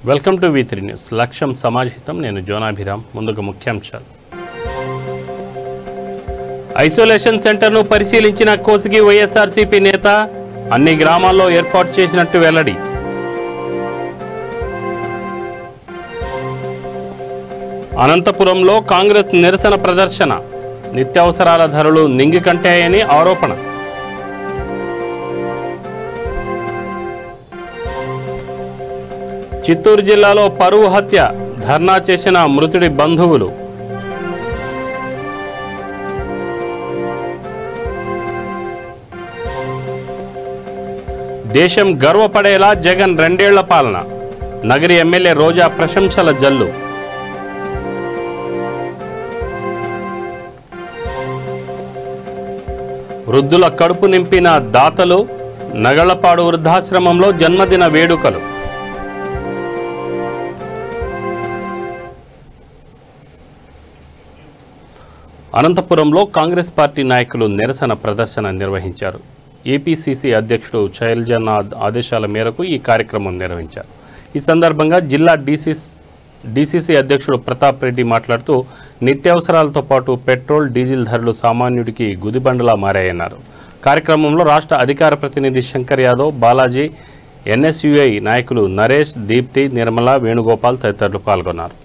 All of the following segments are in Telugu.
Welcome to V3 news. లక్ష్యం సమాజహితం. నేను జోనాభిరామ్. ముందుగా ముఖ్యాంశాలు. ఐసోలేషన్ సెంటర్ను పరిశీలించిన కోసిగి వైఎస్ఆర్సీపీ నేత అన్ని గ్రామాల్లో ఏర్పాటు చేసినట్టు వెల్లడి. అనంతపురంలో కాంగ్రెస్ నిరసన ప్రదర్శన. నిత్యావసరాల ధరలు నింగికంటాయని ఆరోపణ. చిత్తూరు జిల్లాలో పరువు హత్య. ధర్నా చేసిన మృతుడి బంధువులు. దేశం గర్వపడేలా జగన్ 2 ఏళ్ల పాలన. నగరి ఎమ్మెల్యే రోజా ప్రశంసల జల్లు. వృద్ధుల కడుపు నింపిన దాతలు. నగళ్లపాడు వృద్ధాశ్రమంలో జన్మదిన వేడుకలు. అనంతపురంలో కాంగ్రెస్ పార్టీ నాయకులు నిరసన ప్రదర్శన నిర్వహించారు. ఏపీసీసీ అధ్యక్షుడు శైలజనాథ్ ఆదేశాల మేరకు ఈ కార్యక్రమం నిర్వహించారు. ఈ సందర్భంగా జిల్లా డీసీసీ అధ్యక్షుడు ప్రతాప్ రెడ్డి మాట్లాడుతూ నిత్యావసరాలతో పాటు పెట్రోల్, డీజిల్ ధరలు సామాన్యుడికి గుదిబండలా మారాయన్నారు. కార్యక్రమంలో రాష్ట్ర అధికార ప్రతినిధి శంకర్ యాదవ్, బాలాజీ, ఎన్ఎస్యుఐ నాయకులు నరేష్, దీప్తి, నిర్మల, వేణుగోపాల్ తదితరులు పాల్గొన్నారు.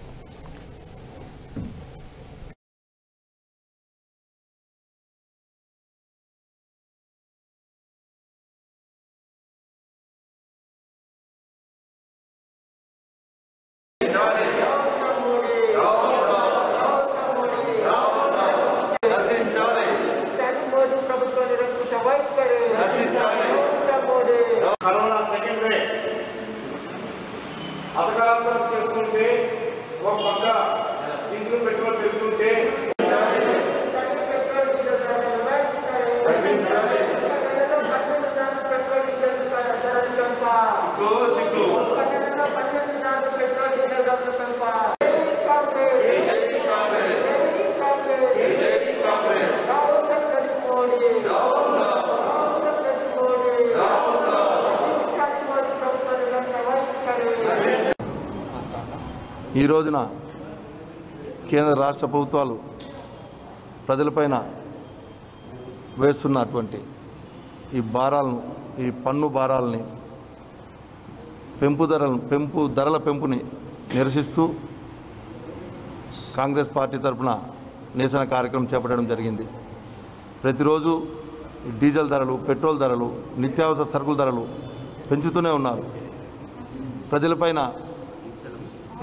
కరోనా సెకండ్ వేవ్ అతకాలం చేసుకుంటే ఒక పక్క డీజిల్ పెట్రోల్ పెరుగుతుంటే ఈ రోజున కేంద్ర రాష్ట్ర ప్రభుత్వాలు ప్రజలపైన వేస్తున్నటువంటి ఈ పన్ను భారాలని ధరల పెంపుని నిరసిస్తూ కాంగ్రెస్ పార్టీ తరఫున నిరసన కార్యక్రమం చేపట్టడం జరిగింది. ప్రతిరోజు డీజిల్ ధరలు, పెట్రోల్ ధరలు, నిత్యావసర సరుకుల ధరలు పెంచుతూనే ఉన్నారు. ప్రజలపైన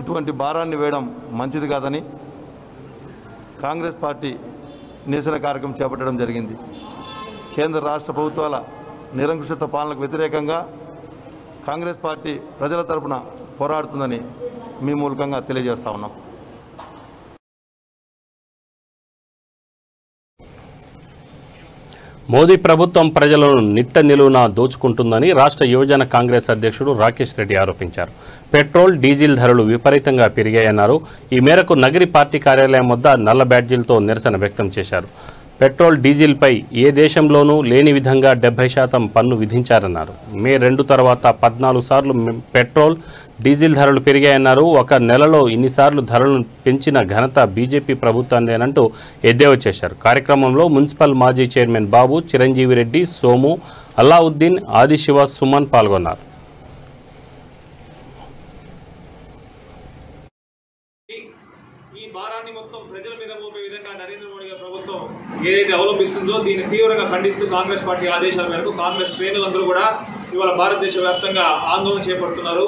ఇటువంటి భారాన్ని వేయడం మంచిది కాదని కాంగ్రెస్ పార్టీ నిరసన కార్యక్రమం చేపట్టడం జరిగింది. కేంద్ర రాష్ట్ర ప్రభుత్వాల నిరంకుశత పాలనకు వ్యతిరేకంగా కాంగ్రెస్ పార్టీ ప్రజల తరపున పోరాడుతుందని మీ మూలకంగా తెలియజేస్తా ఉన్నాం. మోదీ ప్రభుత్వం ప్రజలను నిట్ట నిలువునా దోచుకుంటుందని రాష్ట్ర యువజన కాంగ్రెస్ అధ్యక్షుడు రాకేష్ రెడ్డి ఆరోపించారు. పెట్రోల్, డీజిల్ ధరలు విపరీతంగా పెరిగాయన్నారు. ఈ మేరకు నగరి పార్టీ కార్యాలయం వద్ద నల్ల బ్యాడ్జీలతో నిరసన వ్యక్తం చేశారు. పెట్రోల్, డీజిల్పై ఏ దేశంలోనూ లేని విధంగా 70% పన్ను విధించారన్నారు. మే 2 తర్వాత 14 సార్లు పెట్రోల్, డీజిల్ ధరలు పెరిగాయన్నారు. ఒక నెలలో ఇన్నిసార్లు ధరలను పెంచిన ఘనత బీజేపీ ప్రభుత్వాన్నేనంటూ ఎద్దేవా చేశారు. కార్యక్రమంలో మున్సిపల్ మాజీ చైర్మన్ బాబు, చిరంజీవి రెడ్డి, సోము, అల్లావుద్దీన్, ఆదిశివ, సుమన్ పాల్గొన్నారు. ఏదైతే అవలంబిస్తుందో దీన్ని తీవ్రంగా ఖండిస్తూ కాంగ్రెస్ పార్టీ ఆదేశాల మేరకు కాంగ్రెస్ శ్రేణులందరూ కూడా ఇవాళ భారతదేశ వ్యాప్తంగా ఆందోళన చేపడుతున్నారు.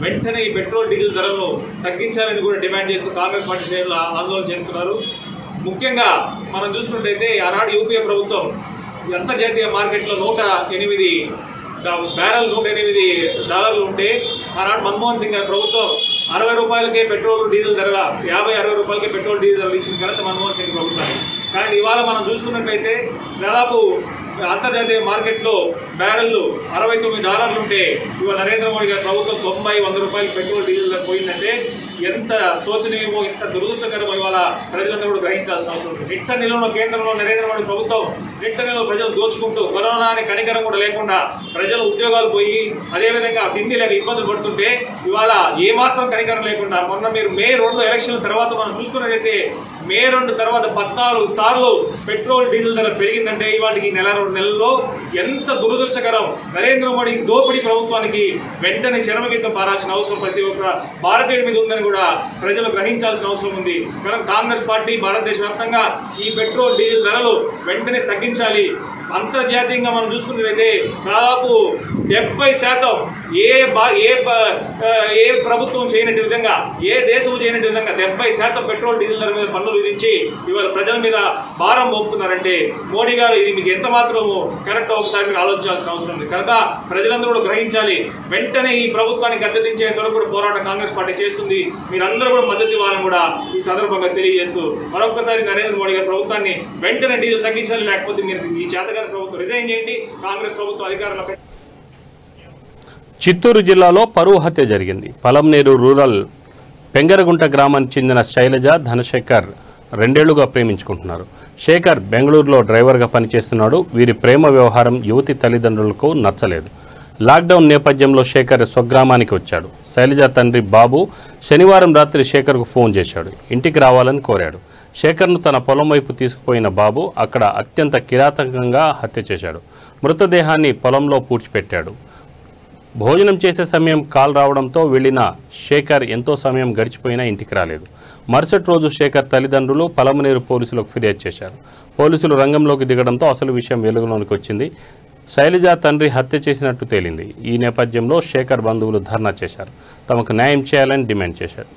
వెంటనే ఈ పెట్రోల్, డీజిల్ ధరలను తగ్గించాలని కూడా డిమాండ్ చేస్తూ కాంగ్రెస్ పార్టీ శ్రేణులు ఆందోళన చేస్తున్నారు. ముఖ్యంగా మనం చూసుకున్నట్లయితే ఆనాడు యూపీఏ ప్రభుత్వం అంతర్జాతీయ మార్కెట్లో 108 బ్యారెల్ $108 ఉంటే ఆనాడు మన్మోహన్ సింగ్ గారి ప్రభుత్వం 60 రూపాయలకే పెట్రోల్, డీజిల్ ధర 50-60 రూపాయలకే పెట్రోల్, డీజిల్ ధరలు ఇచ్చిన ఘనత మన్మోహన్ సింగ్ ప్రభుత్వాన్ని. కానీ ఇవాళ మనం చూసుకున్నట్లయితే దాదాపు అంతర్జాతీయ మార్కెట్లో బ్యారెల్ $69 ఉంటే ఇవాళ నరేంద్ర మోడీ గారి ప్రభుత్వం 90-100 రూపాయలు పెట్రోల్, డీజిల్ పోయిందంటే ఎంత శోచనీయమో, ఎంత దురదృష్టకరమో ఇవాళ ప్రజలందరూ కూడా గ్రహించాల్సిన అవసరం ఉంది. నిట్ట నిలువలో కేంద్రంలో నరేంద్ర మోడీ ప్రభుత్వం నిట్ట నిలువ ప్రజలు దోచుకుంటూ కరోనా అనే కనికరం కూడా లేకుండా ప్రజలు ఉద్యోగాలు పోయి అదేవిధంగా తిండి లేక ఇబ్బందులు పడుతుంటే ఇవాళ ఏమాత్రం కనికరం లేకుండా మొన్న మీరు మే 2 ఎలక్షన్ల తర్వాత మనం చూసుకున్నట్లయితే మే 2 తర్వాత 14 సార్లు పెట్రోల్ డీజిల్ ధర పెరిగిందంటే ఇవాటికి నెల 2 నెలల్లో ఎంత దురదృష్టకరం. నరేంద్ర మోడీ దోపిడీ ప్రభుత్వానికి వెంటనే చరమగీతం పారాల్సిన అవసరం ప్రతి ఒక్క భారతీయుడి మీద ఉందని కూడా ప్రజలు గ్రహించాల్సిన అవసరం ఉంది. కనుక కాంగ్రెస్ పార్టీ భారతదేశ వ్యాప్తంగా ఈ పెట్రోల్ డీజిల్ ధరలు వెంటనే తగ్గించాలి. అంతర్జాతీయంగా మనం చూసుకున్నట్లయితే దాదాపు 70% ఏ ప్రభుత్వం చేయనట్టు విధంగా, ఏ దేశం చేయనట్టు విధంగా 70% పెట్రోల్ డీజిల్ ధర మీద పన్నులు విధించి ఇవాళ ప్రజల మీద భారం మోపుతున్నారంటే మోడీ గారు ఇది మీకు ఎంత మాత్రము కరెక్ట్ ఒకసారి మీరు ఆలోచించాల్సిన అవసరం ఉంది. కనుక ప్రజలందరూ కూడా గ్రహించాలి. వెంటనే ఈ ప్రభుత్వాన్ని గద్దెదించేంత వరకు కూడా పోరాటం కాంగ్రెస్ పార్టీ చేస్తుంది. మీరందరూ కూడా మద్దతు ఇవ్వాలని కూడా ఈ సందర్భంగా తెలియజేస్తూ మరొకసారి నరేంద్ర మోడీ గారి ప్రభుత్వాన్ని వెంటనే డీజిల్ తగ్గించాలి, లేకపోతే మీరు ఈ చేతగాని ప్రభుత్వం రిజైన్ చేయండి, కాంగ్రెస్ ప్రభుత్వం అధికారంలో. చిత్తూరు జిల్లాలో పరువు హత్య జరిగింది. పలంనేరు రూరల్ పెంగరగుంట గ్రామానికి చెందిన శైలజ, ధనశేఖర్ 2 ఏళ్లుగా ప్రేమించుకుంటున్నారు. శేఖర్ బెంగళూరులో డ్రైవర్గా పనిచేస్తున్నాడు. వీరి ప్రేమ వ్యవహారం యువతి తల్లిదండ్రులకు నచ్చలేదు. లాక్డౌన్ నేపథ్యంలో శేఖర్ స్వగ్రామానికి వచ్చాడు. శైలజ తండ్రి బాబు శనివారం రాత్రి శేఖర్కు ఫోన్ చేశాడు. ఇంటికి రావాలని కోరాడు. శేఖర్ను తన పొలం వైపు తీసుకుపోయిన బాబు అక్కడ అత్యంత కిరాతకంగా హత్య చేశాడు. మృతదేహాన్ని పొలంలో పూడ్చిపెట్టాడు. భోజనం చేసే సమయం కాల్ రావడంతో వెళ్లిన శేఖర్ ఎంతో సమయం గడిచిపోయినా ఇంటికి రాలేదు. మరుసటి రోజు శేఖర్ తల్లిదండ్రులు పలమనేరు పోలీసులకు ఫిర్యాదు చేశారు. పోలీసులు రంగంలోకి దిగడంతో అసలు విషయం వెలుగులోనికి వచ్చింది. శైలజ తండ్రి హత్య చేసినట్టు తేలింది. ఈ నేపథ్యంలో శేఖర్ బంధువులు ధర్నా చేశారు. తమకు న్యాయం చేయాలని డిమాండ్ చేశారు.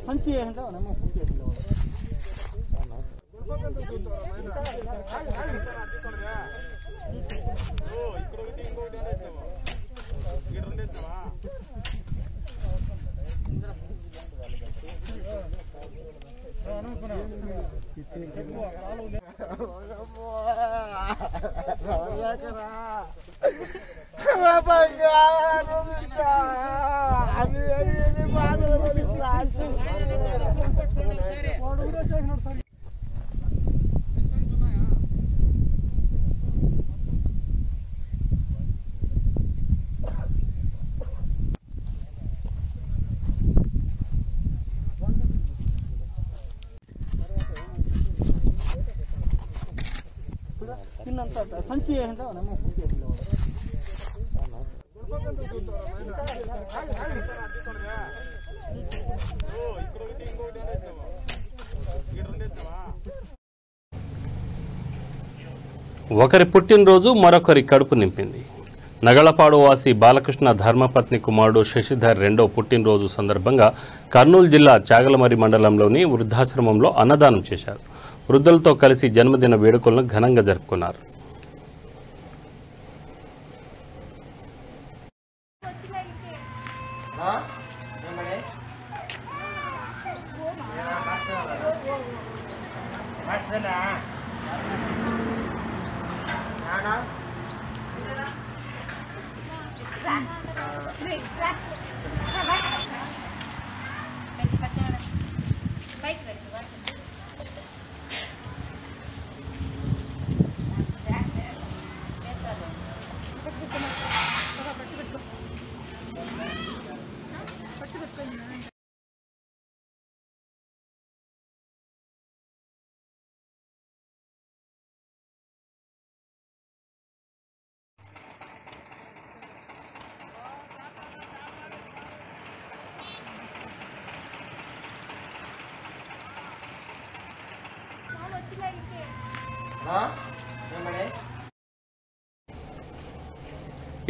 సంచి సంచి ఒకరి పుట్టినరోజు మరొకరి కడుపు నింపింది. నగళపాడు వాసి బాలకృష్ణ ధర్మపత్ని కుమారుడు శశిధర్ 2వ పుట్టినరోజు సందర్భంగా కర్నూలు జిల్లా చాగలమరి మండలంలోని వృద్ధాశ్రమంలో అన్నదానం చేశారు. వృద్ధులతో కలిసి జన్మదిన వేడుకలను ఘనంగా జరుపుకున్నారు.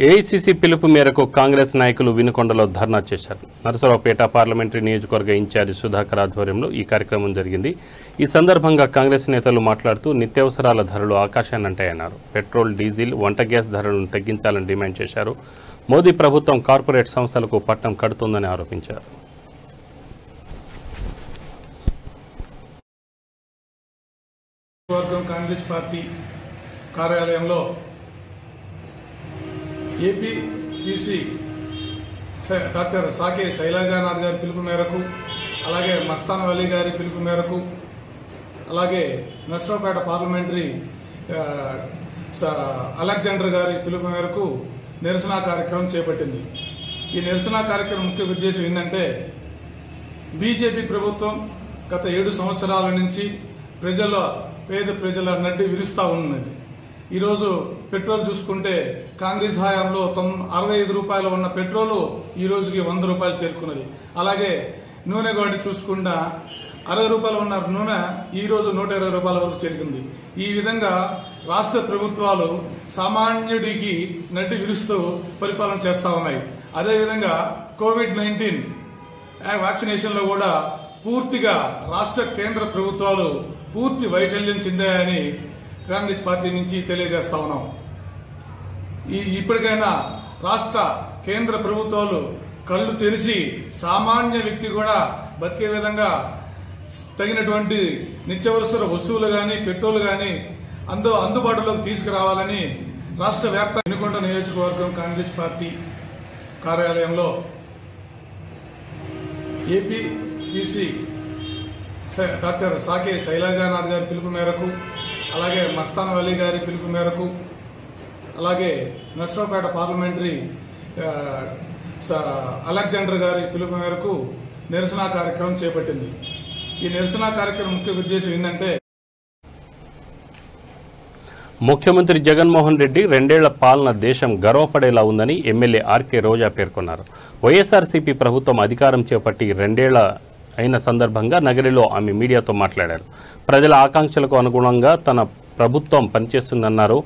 ఏఐసీసీ పిలుపు మేరకు కాంగ్రెస్ నాయకులు వినుకొండలో ధర్నా చేశారు. నరసరావుపేట పార్లమెంటరీ నియోజకవర్గ ఇన్ఛార్జి సుధాకర్ ఆధ్వర్యంలో ఈ కార్యక్రమం జరిగింది. ఈ సందర్భంగా కాంగ్రెస్ నేతలు మాట్లాడుతూ నిత్యావసరాల ధరలు ఆకాశాన్నంటాయన్నారు. పెట్రోల్, డీజిల్, వంట గ్యాస్ ధరలను తగ్గించాలని డిమాండ్ చేశారు. మోదీ ప్రభుత్వం కార్పొరేట్ సంస్థలకు పట్టం కడుతుందని ఆరోపించారు. కాంగ్రెస్ పార్టీ కార్యాలయంలో ఏపీసీసీ డాక్టర్ సాకే శైలజానాథ్ గారి పిలుపు మేరకు, అలాగే మస్తాన్ వలీ గారి పిలుపు మేరకు, అలాగే నర్సరావుపేట పార్లమెంటరీ అలెగ్జాండర్ గారి పిలుపు మేరకు నిరసన కార్యక్రమం చేపట్టింది. ఈ నిరసన కార్యక్రమం ముఖ్య ఉద్దేశం ఏంటంటే, బీజేపీ ప్రభుత్వం గత 7 సంవత్సరాల నుంచి పేద ప్రజల నడ్డి విరుస్తా ఉన్నది. ఈరోజు పెట్రోల్ చూసుకుంటే కాంగ్రెస్ హయాంలో 65 రూపాయలు ఉన్న పెట్రోల్ ఈ రోజుకి 100 రూపాయలు చేరుకున్నది. అలాగే నూనె గాడి చూసుకుంటా 60 రూపాయలు ఉన్న నూనె ఈ రోజు 120 రూపాయల వరకు చేరుకుంది. ఈ విధంగా రాష్ట్ర ప్రభుత్వాలు సామాన్యుడికి నడ్డి విరుస్తూ పరిపాలన చేస్తా ఉన్నాయి. అదేవిధంగా కోవిడ్-19 వ్యాక్సినేషన్ లో కూడా పూర్తిగా రాష్ట్ర కేంద్ర ప్రభుత్వాలు పూర్తి వైఫల్యం చెందాయని కాంగ్రెస్ పార్టీ నుంచి తెలియజేస్తా ఉన్నాం. ఇప్పటికైనా రాష్ట్ర కేంద్ర ప్రభుత్వాలు కళ్ళు తెరిచి సామాన్య వ్యక్తి కూడా బతికే విధంగా తగినటువంటి నిత్యావసర వస్తువులు గాని పెట్రోల్ గాని అందుబాటులోకి తీసుకురావాలని రాష్ట్ర వ్యాప్త వినుకొండ నియోజకవర్గం కాంగ్రెస్ పార్టీ కార్యాలయంలో ఏపీసీసీ డాక్టర్ సాకే శైలజానాథ్ గారి పిలుపు మేరకు, అలాగే మస్తాన్ వలీ గారి పిలుపు మేరకు, అలాగే నర్సరావుపేట పార్లమెంటరీ అలెగ్జాండర్ గారి పిలుపు మేరకు నిరసన కార్యక్రమం చేపట్టింది. ఈ నిరసన కార్యక్రమం ముఖ్య ఉద్దేశం ఏంటంటే, ముఖ్యమంత్రి జగన్మోహన్ రెడ్డి 2 ఏళ్ల పాలన దేశం గర్వపడేలా ఉందని ఎమ్మెల్యే ఆర్కే రోజా పేర్కొన్నారు. వైఎస్ఆర్సీపీ ప్రభుత్వం అధికారం చేపట్టి 2 ఏళ్ల అయిన సందర్భంగా నగరిలో ఆమె మీడియాతో మాట్లాడారు. ప్రజల ఆకాంక్షలకు అనుగుణంగా తన ప్రభుత్వం పనిచేస్తుందన్నారు.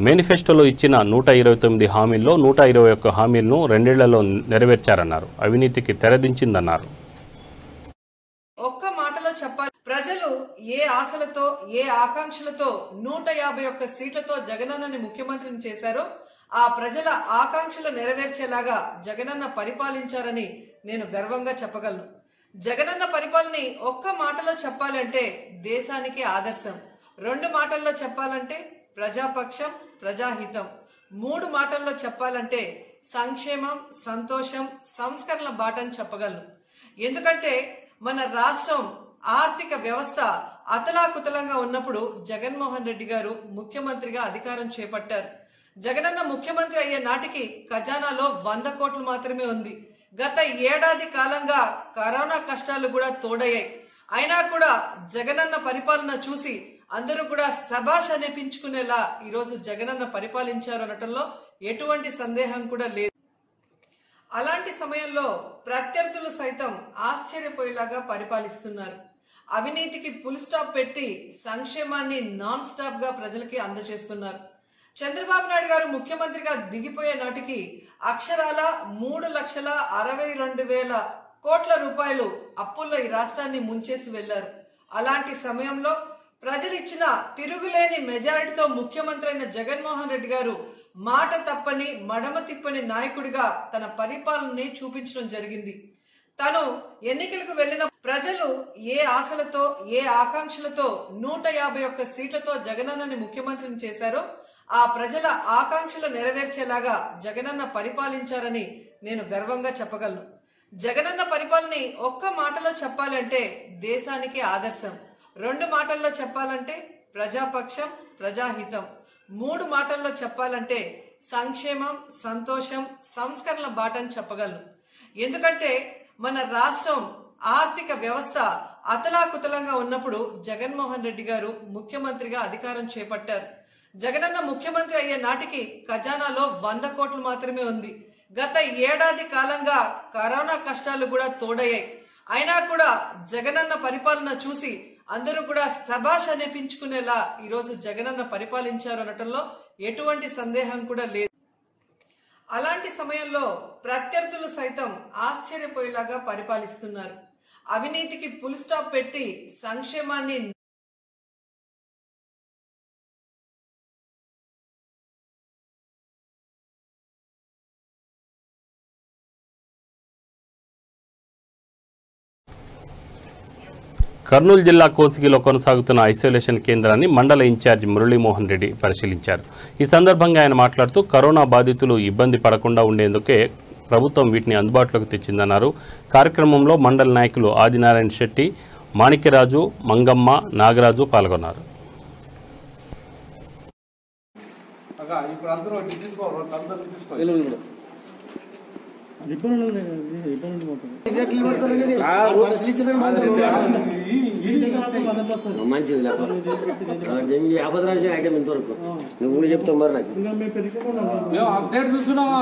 మేనిఫెస్టోలో ఇచ్చిన 129 హామీల్లో 121 హామీలను 2 ఏళ్లలో నెరవేర్చారన్నారు. అవినీతికి తెరదించిందన్నారు. ఒక్క మాటలో చెప్పాలి, ప్రజలు ఏ ఆశలతో ఏ ఆకాంక్షలతో 151 సీట్లతో జగనన్నని ముఖ్యమంత్రిని చేశారో ఆ ప్రజల ఆకాంక్షలు నెరవేర్చేలాగా జగనన్న పరిపాలించారని నేను గర్వంగా చెప్పగలను. జగనన్న పరిపాలనని ఒక్క మాటలో చెప్పాలంటే దేశానికి ఆదర్శం, 2 మాటల్లో చెప్పాలంటే ప్రజాపక్షం ప్రజాహితం, 3 మాటల్లో చెప్పాలంటే సంక్షేమం సంతోషం సంస్కరణల బాటని చెప్పగలను. ఎందుకంటే మన రాష్ట్రం ఆర్థిక వ్యవస్థ అతలాకుతలంగా ఉన్నప్పుడు జగన్మోహన్ రెడ్డి గారు ముఖ్యమంత్రిగా అధికారం చేపట్టారు. జగనన్న ముఖ్యమంత్రి అయ్యే నాటికి ఖజానాలో 100 కోట్లు మాత్రమే ఉంది. గత ఏడాది కాలంగా కరోనా కష్టాలు కూడా తోడయ్యాయి. అయినా కూడా జగనన్న పరిపాలన చూసి అందరూ కూడా శభాష్ అనిపించుకునేలా ఈరోజు జగనన్న పరిపాలించారు అనటంలో ఎటువంటి సందేహం కూడా లేదు. అలాంటి సమయంలో ప్రత్యర్థులు సైతం ఆశ్చర్యపోయేలాగా పరిపాలిస్తున్నారు. అవినీతికి ఫుల్ స్టాప్ పెట్టి సంక్షేమాన్ని నాన్ స్టాప్ గా ప్రజలకి అందజేస్తున్నారు. చంద్రబాబు నాయుడు గారు ముఖ్యమంత్రిగా దిగిపోయే నాటికి అక్షరాల 3,62,000 కోట్ల రూపాయలు అప్పుల్లో ఈ రాష్ట్రాన్ని ముంచేసి వెళ్లారు. అలాంటి సమయంలో ప్రజలిచ్చిన తిరుగులేని మెజారిటీతో ముఖ్యమంత్రి అయిన జగన్మోహన్ రెడ్డి గారు మాట తప్పని మడమ తిప్పని నాయకుడిగా తన పరిపాలనని చూపించడం జరిగింది. తను ఎన్నికలకు వెళ్లిన ప్రజలు ఏ ఆశలతో ఏ ఆకాంక్షలతో 151 సీట్లతో జగనన్నని ముఖ్యమంత్రిని చేశారో ఆ ప్రజల ఆకాంక్షలు నెరవేర్చేలాగా జగనన్న పరిపాలించారని నేను గర్వంగా చెప్పగలను. జగనన్న పరిపాలనని ఒక్క మాటలో చెప్పాలంటే దేశానికి ఆదర్శం, 2 మాటల్లో చెప్పాలంటే ప్రజాపక్షం ప్రజాహితం, 3 మాటల్లో చెప్పాలంటే సంక్షేమం సంతోషం సంస్కరణల బాటని చెప్పగలను. ఎందుకంటే మన రాష్ట్రం ఆర్థిక వ్యవస్థ అతలాకుతలంగా ఉన్నప్పుడు జగన్మోహన్ రెడ్డి గారు ముఖ్యమంత్రిగా అధికారం చేపట్టారు. జగనన్న ముఖ్యమంత్రి అయ్యే నాటికి ఖజానాలో 100 కోట్లు మాత్రమే ఉంది. గత ఏడాది కాలంగా కరోనా కష్టాలు కూడా తోడయ్యాయి. అయినా కూడా జగనన్న పరిపాలన చూసి అందరూ కూడా శభాష్ అనిపించుకునేలా ఈరోజు జగనన్న పరిపాలించారు అనటంలో ఎటువంటి సందేహం కూడా లేదు. అలాంటి సమయంలో ప్రత్యర్థులు సైతం ఆశ్చర్యపోయేలాగా పరిపాలిస్తున్నారు. అవినీతికి ఫుల్ స్టాప్ పెట్టి సంక్షేమాన్ని కర్నూలు జిల్లా కోసిగిలో కొనసాగుతున్న ఐసోలేషన్ కేంద్రాన్ని మండల ఇన్ఛార్జ్ మురళీమోహన్ రెడ్డి పరిశీలించారు. ఈ సందర్భంగా ఆయన మాట్లాడుతూ కరోనా బాధితులు ఇబ్బంది పడకుండా ఉండేందుకే ప్రభుత్వం వీటిని అందుబాటులోకి తెచ్చిందన్నారు. కార్యక్రమంలో మండల నాయకులు ఆదినారాయణ శెట్టి, మాణిక్యరాజు, మంగమ్మ, నాగరాజు పాల్గొన్నారు. మంచిది ఆపదరాజ్యం ఐటమ్ ఇంతవరకు నువ్వు కూడా చెప్తావు మరి నాకు అప్డేట్ చూస్తున్నావా?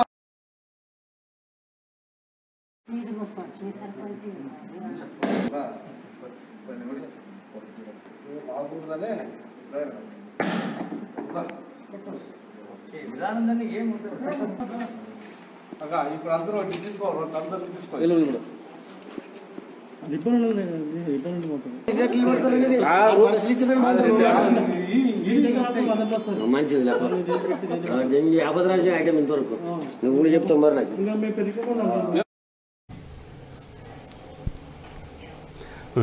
ఇప్పుడు అందరూ తీసుకోవాలి. మంచిది ఆపదరాజ్యం ఐటమ్ ఇంతవరకు నువ్వు కూడా చెప్తావు మరి నాకు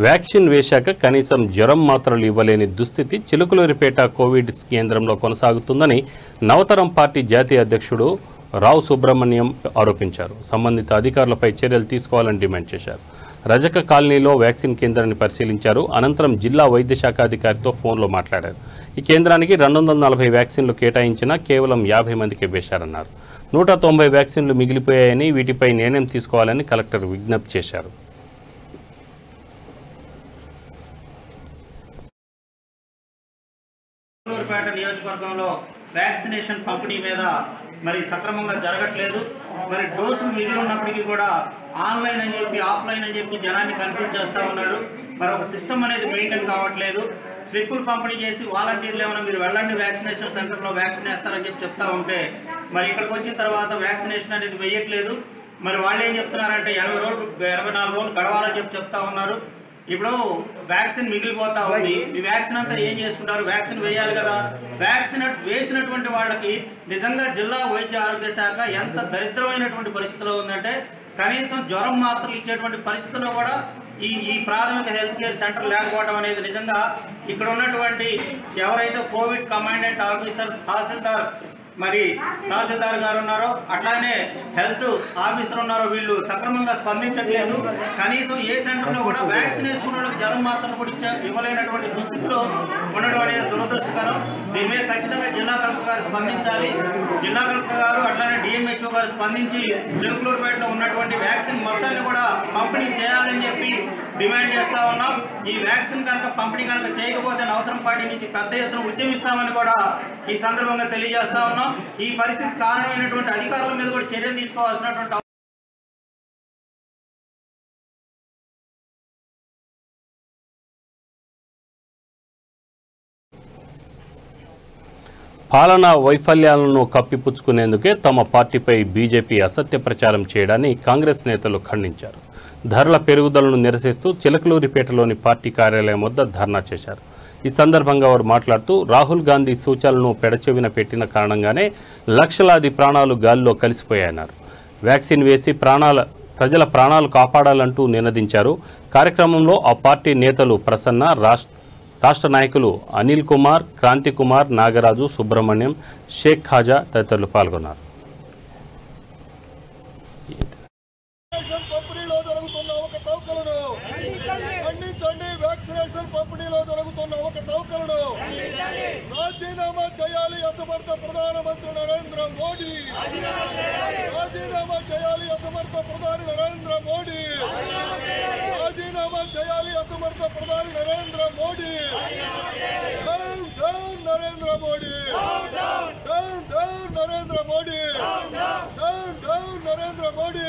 వ్యాక్సిన్ వేశాక కనీసం జ్వరం మాత్రలు ఇవ్వలేని దుస్థితి చిలుకలూరిపేట కోవిడ్ కేంద్రంలో కొనసాగుతుందని నవతరం పార్టీ జాతీయ అధ్యక్షుడు రావు సుబ్రహ్మణ్యం ఆరోపించారు. సంబంధిత అధికారులపై చర్యలు తీసుకోవాలని డిమాండ్ చేశారు. రజక కాలనీలో వ్యాక్సిన్ కేంద్రాన్ని పరిశీలించారు. అనంతరం జిల్లా వైద్య శాఖ అధికారితో ఫోన్లో మాట్లాడారు. ఈ కేంద్రానికి 240 వ్యాక్సిన్లు కేటాయించినా కేవలం 50 మందికి వేశారన్నారు. 190 వ్యాక్సిన్లు మిగిలిపోయాయని వీటిపై నిర్ణయం తీసుకోవాలని కలెక్టర్ విజ్ఞప్తి చేశారు. చిలుకలూరిపేట నియోజకవర్గంలో వ్యాక్సినేషన్ పంపిణీ మీద మరి సక్రమంగా జరగట్లేదు. మరి డోసులు మిగిలి ఉన్నప్పటికీ కూడా ఆన్లైన్ అని చెప్పి ఆఫ్లైన్ అని చెప్పి జనాన్ని కన్ఫ్యూజ్ చేస్తూ ఉన్నారు. మరి ఒక సిస్టమ్ అనేది మెయింటైన్ కావట్లేదు. స్లిప్పులు పంపిణీ చేసి వాలంటీర్లు ఏమైనా మీరు వెళ్ళండి వ్యాక్సినేషన్ సెంటర్లో వ్యాక్సిన్ వేస్తారని చెప్పి చెప్తా ఉంటే మరి ఇక్కడికి వచ్చిన తర్వాత వ్యాక్సినేషన్ అనేది వేయట్లేదు. మరి వాళ్ళు ఏం చెప్తున్నారంటే 84 రోజులు గడవాలని చెప్పి చెప్తా ఉన్నారు. ఇప్పుడు వ్యాక్సిన్ మిగిలిపోతా ఉంది. ఈ వ్యాక్సిన్ అంతా ఏం చేసుకుంటారు? వ్యాక్సిన్ వేయాలి కదా. వ్యాక్సిన్ వేసినటువంటి వాళ్ళకి నిజంగా జిల్లా వైద్య ఆరోగ్య శాఖ ఎంత దరిద్రమైనటువంటి పరిస్థితిలో ఉందంటే కనీసం జ్వరం మాత్రలు ఇచ్చేటువంటి పరిస్థితుల్లో కూడా ఈ ప్రాథమిక హెల్త్ కేర్ సెంటర్ లేకపోవడం అనేది నిజంగా ఇక్కడ ఉన్నటువంటి ఎవరైతే కోవిడ్ కమాండెంట్ ఆఫీసర్ తహసీల్దార్ గారు ఉన్నారో అట్లానే హెల్త్ ఆఫీసర్ ఉన్నారో వీళ్ళు సక్రమంగా స్పందించట్లేదు. కనీసం ఏ సెంటర్లో కూడా వ్యాక్సిన్ వేసుకున్న వాళ్ళకి జ్వరం మాత్రం కూడా ఇవ్వలేనటువంటి దుస్థితిలో ఉండడం అనేది దురదృష్టకరం. దీని మీద ఖచ్చితంగా జిల్లా కలెక్టర్ గారు స్పందించాలి. జిల్లా కలెక్టర్ గారు అట్లానే డిఎంహెచ్ఓ గారు స్పందించి చిలుకలూరుపేటలో ఉన్నటువంటి వ్యాక్సిన్ మొత్తాన్ని కూడా పంపిణీ చేయాలని చెప్పి డిమాండ్ చేస్తా ఉన్నాం. ఈ వ్యాక్సిన్ కనుక పంపిణీ కనుక చేయకపోతే నవతరం పార్టీ నుంచి పెద్ద ఎత్తున ఉద్యమిస్తామని కూడా ఈ సందర్భంగా తెలియజేస్తా ఉన్నాం. ఈ పరిస్థితి కారణమైనటువంటి అధికారుల మీద కూడా చర్యలు తీసుకోవాల్సినటువంటి పాలనా వైఫల్యాలను కప్పిపుచ్చుకునేందుకే తమ పార్టీపై బీజేపీ అసత్య ప్రచారం చేయడాన్ని కాంగ్రెస్ నేతలు ఖండించారు. ధరల పెరుగుదలను నిరసిస్తూ చిలకలూరిపేటలోని పార్టీ కార్యాలయం వద్ద ధర్నా చేశారు. ఈ సందర్భంగా వారు మాట్లాడుతూ రాహుల్ గాంధీ సూచనలను పెడచెవిన పెట్టిన కారణంగానే లక్షలాది ప్రాణాలు గాలిలో కలిసిపోయాయన్నారు. వ్యాక్సిన్ వేసి ప్రజల ప్రాణాలు కాపాడాలంటూ నినదించారు. కార్యక్రమంలో ఆ పార్టీ నేతలు ప్రసన్న, రాష్ట్ర నాయకులు అనిల్ కుమార్, క్రాంతి కుమార్, నాగరాజు, సుబ్రహ్మణ్యం, షేక్ ఖాజా తదితరులు పాల్గొన్నారు. పంపిణీలో జరుగుతున్న ఒక తౌకలను ఖండించండి. వ్యాక్సినేషన్ పంపిణీలో జరుగుతున్న ఒక తౌకలను రాజీనామా చేయాలి అసమర్థ ప్రధానమంత్రి నరేంద్ర మోడీ. రాజీనామా చేయాలి అసమర్థ ప్రధాని నరేంద్ర మోడీ. రాజీనామా చేయాలి అసమర్థ ప్రధాని Narendra Modi. Down down Narendra Modi. Down down Narendra Modi. Down down Narendra Modi.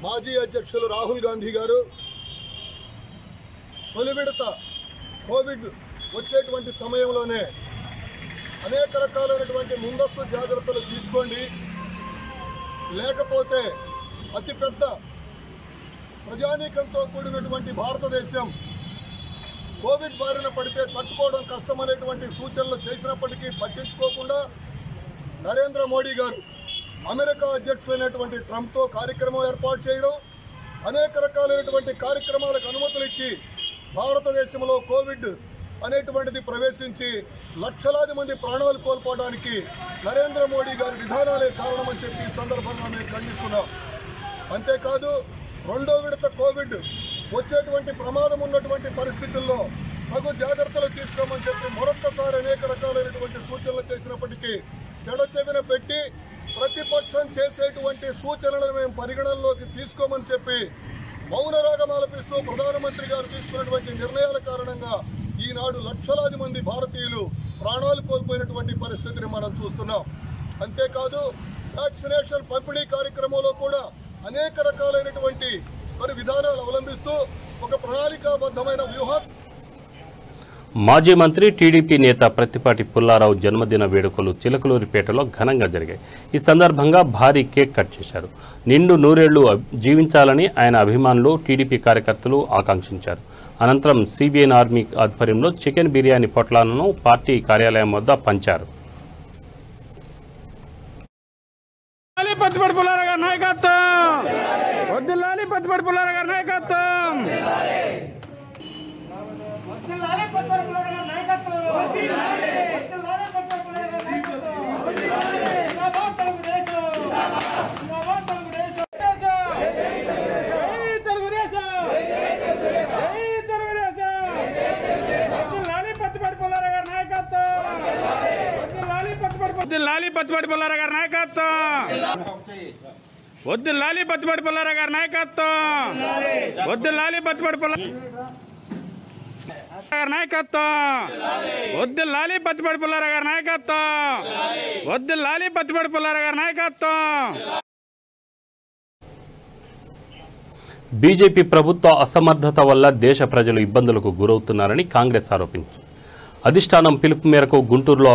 మాజీ అధ్యక్షులు రాహుల్ గాంధీ గారు తొలి విడత కోవిడ్ వచ్చేటువంటి సమయంలోనే అనేక రకాలైనటువంటి ముందస్తు జాగ్రత్తలు తీసుకోండి, లేకపోతే అతిపెద్ద ప్రజానీకంతో కూడినటువంటి భారతదేశం కోవిడ్ బారిన పడితే తట్టుకోవడం కష్టమనేటువంటి సూచనలు చేసినప్పటికీ పట్టించుకోకుండా నరేంద్ర మోడీ గారు అమెరికా అధ్యక్షులైనటువంటి ట్రంప్తో కార్యక్రమం ఏర్పాటు చేయడం, అనేక రకాలైనటువంటి కార్యక్రమాలకు అనుమతులు ఇచ్చి భారతదేశంలో కోవిడ్ అనేటువంటిది ప్రవేశించి లక్షలాది మంది ప్రాణాలు కోల్పోవడానికి నరేంద్ర మోడీ గారి విధానాలే కారణమని చెప్పి ఈ సందర్భంగా మేము ఖండిస్తున్నాం. అంతేకాదు రెండో విడత కోవిడ్ వచ్చేటువంటి ప్రమాదం ఉన్నటువంటి పరిస్థితుల్లో తగు జాగ్రత్తలు తీసుకోమని చెప్పి మరొక్కసారి అనేక రకాలైనటువంటి సూచనలు చేసినప్పటికీ ఎడచెవిన పెట్టి ప్రతిపక్షం చేసేటువంటి సూచనలను మేము పరిగణనలోకి తీసుకోమని చెప్పి మౌనరాగం ఆలపిస్తూ ప్రధానమంత్రి గారు తీసుకున్నటువంటి నిర్ణయాల కారణంగా ఈనాడు లక్షలాది మంది భారతీయులు ప్రాణాలు కోల్పోయినటువంటి పరిస్థితిని మనం చూస్తున్నాం. అంతేకాదు వ్యాక్సినేషన్ పంపిణీ కార్యక్రమంలో కూడా అనేక రకాలైనటువంటి విధానాలు అవలంబిస్తూ ఒక ప్రణాళికాబద్ధమైన మాజీ మంత్రి టీడీపీ నేత ప్రత్తిపాటి పుల్లారావు జన్మదిన వేడుకలు చిలకలూరిపేటలో ఘనంగా జరిగాయి. ఈ సందర్భంగా భారీ కేక్ కట్ చేశారు. నిండు నూరేళ్లు జీవించాలని ఆయన అభిమానులు టీడీపీ కార్యకర్తలు ఆకాంక్షించారు. అనంతరం సిబిఎన్ ఆర్మీ ఆధ్వర్యంలో చికెన్ బిర్యానీ పొట్లాలను పార్టీ కార్యాలయం వద్ద పంచారు. లాలి పత్తిపాటి పుల్లారావు గారి నాయకత్వం, వద్దు లాలి పత్తిపాటి పుల్లారావు గారి నాయకత్వం, వద్దు లాలి పత్తిపాటి పుల్లారావు నాయకత్వం, వద్దు లాలి పత్తిపాటి పుల్లారావు గారి నాయకత్వం, వద్దు లాలి పత్తిపాటి పుల్లారావు గారి నాయకత్వం. బీజేపీ ప్రభుత్వ అసమర్థత వల్ల దేశ ప్రజలు ఇబ్బందులకు గురవుతున్నారని కాంగ్రెస్ ఆరోపించింది. అధిష్టానం పిలుపు మేరకు గుంటూరులో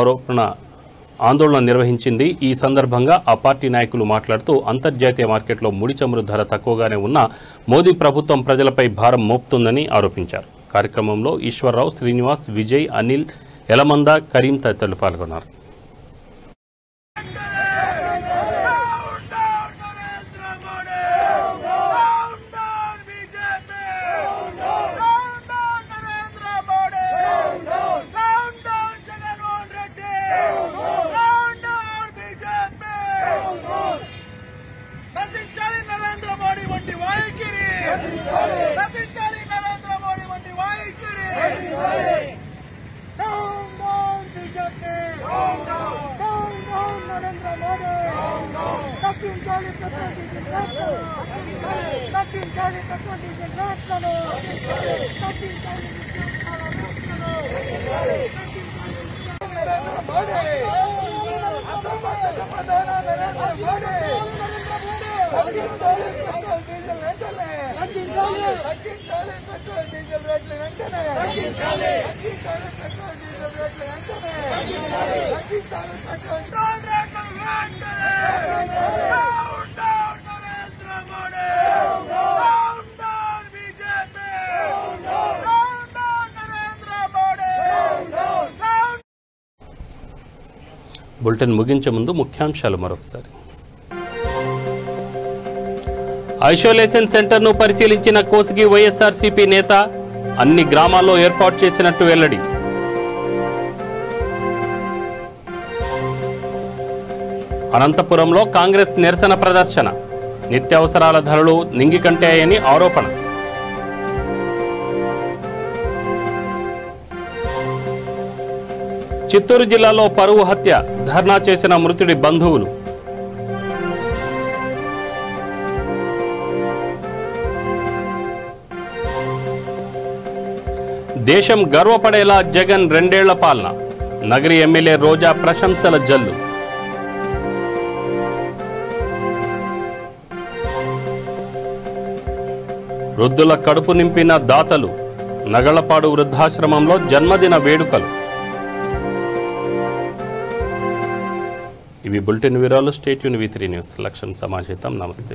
ఆందోళన నిర్వహించింది. ఈ సందర్భంగా ఆ పార్టీ నాయకులు మాట్లాడుతూ అంతర్జాతీయ మార్కెట్లో ముడి చమురు ధర తక్కువగానే ఉన్నా మోదీ ప్రభుత్వం ప్రజలపై భారం మోపుతుందని ఆరోపించారు. కార్యక్రమంలో ఈశ్వరరావు, శ్రీనివాస్, విజయ్, అనిల్, ఎలమంద, కరీం తదితరులు పాల్గొన్నారు. బులెటిన్ ముగించే ముందు ముఖ్యాంశాలు మరొకసారి. ఐసోలేషన్ సెంటర్ను పరిశీలించిన కోసిగి వైఎస్ఆర్సీపీ నేత, అన్ని గ్రామాల్లో ఏర్పాటు చేసినట్టు వెల్లడి. అనంతపురంలో కాంగ్రెస్ నిరసన ప్రదర్శన, నిత్యావసరాల ధరలు నింగికంటాయని ఆరోపణ. చిత్తూరు జిల్లాలో పరువు హత్య, ధర్నా చేసిన మృతుడి బంధువులు. దేశం గర్వపడేలా జగన్ 2 ఏళ్ల పాలన, నగరి ఎమ్మెల్యే రోజా ప్రశంసల జల్లు. వృద్ధుల కడుపు నింపిన దాతలు, నగళ్లపాడు వృద్ధాశ్రమంలో జన్మదిన వేడుకలు. ఇవి బులెటిన్ వివరాలు. స్టేట్ యూన్ V3 న్యూస్. లక్ష్యం సమాజేతం. నమస్తే.